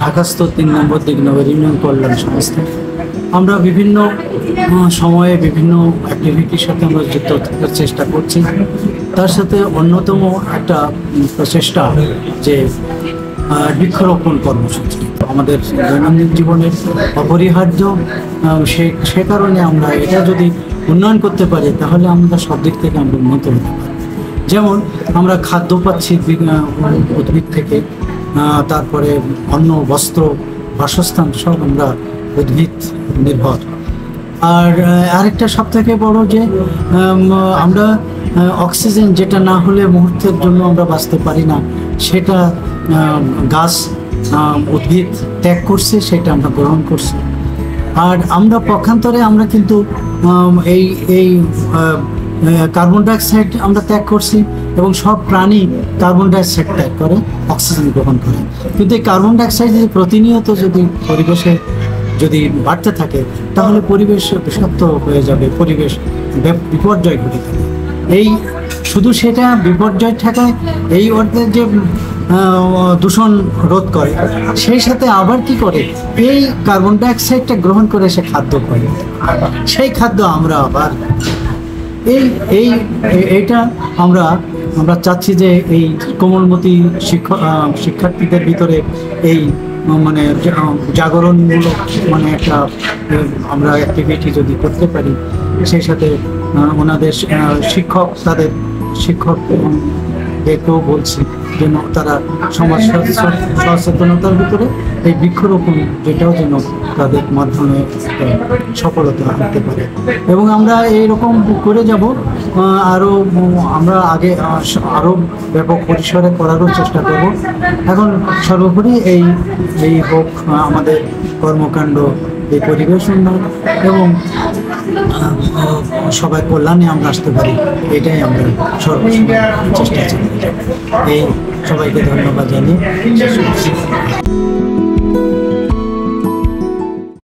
ঢাকাস্থ ৩ নম্বর Dignagar union কল্যাণ সংস্থা। আমরা বিভিন্ন সময়ে বিভিন্ন অ্যাক্টিভিটির সাথে আমরা যুক্ত থাকার চেষ্টা করছি। তার সাথে অন্যতম একটা প্রচেষ্টা যে বৃক্ষরোপণ কর্মসূচি আমাদের দৈনন্দিন জীবনের অপরিহার্য। সে কারণে আমরা এটা যদি উন্নয়ন করতে পারি তাহলে আমরা সব দিক থেকে আমরা উন্নত হতে পারি। যেমন আমরা খাদ্য পাচ্ছি উদ্ভিদ থেকে, তারপরে অন্ন, বস্ত্র, বাসস্থান সব আমরা উদ্ভিদ নির্ভর। আর আরেকটা সব থেকে বড় যে আমরা অক্সিজেন যেটা না হলে মুহূর্তের জন্য আমরা বাঁচতে পারি না, সেটা গাছ উদ্ভিদ ত্যাগ করছে, সেটা আমরা গ্রহণ করছি। আর আমরা পক্ষান্তরে আমরা কিন্তু এই এই কার্বন ডাইঅক্সাইড আমরা ত্যাগ করছি এবং সব প্রাণী কার্বন ডাইঅক্সাইড ত্যাগ করে, অক্সিজেন গ্রহণ করে। কিন্তু এই কার্বন ডাইঅক্সাইড যদি প্রতিনিয়ত যদি পরিবেশে যদি বাড়তে থাকে তাহলে পরিবেশ বিষাক্ত হয়ে যাবে, পরিবেশ বিপর্যয় ঘটে থাকে। এই শুধু সেটা বিপর্যয় ঠেকায়, এই অর্থের যে দূষণ রোধ করে, সেই সাথে আবার কি করে এই কার্বন ডাইঅক্সাইডটা গ্রহণ করে সে খাদ্য করে, সেই খাদ্য আমরা আবার এইটা আমরা চাচ্ছি যে এই কোমলমতি শিক্ষার্থীদের ভিতরে এই মানে জাগরণমূলক মানে একটা আমরা অ্যাক্টিভিটি যদি করতে পারি, সেই সাথে ওনাদের তাদের শিক্ষকদেরকেও বলছি যেন তারা সমাজ সচেতনতার ভিতরে এই বৃক্ষরোপণ যেটাও যেন তাদের মাধ্যমে সফলতা আনতে পারে। এবং আমরা এইরকম করে যাব, আমরা আরও ব্যাপক পরিসরে করারও চেষ্টা করব। এখন সর্বোপরি এই হোক আমাদের কর্মকাণ্ড এই পরিবেশ উন্নয়ন এবং সবাই কল্যাণে আমরা আসতে পারি, এটাই আমরা সর্বসময় চেষ্টা চালিয়ে যাব। এই সবাইকে ধন্যবাদ জানিয়ে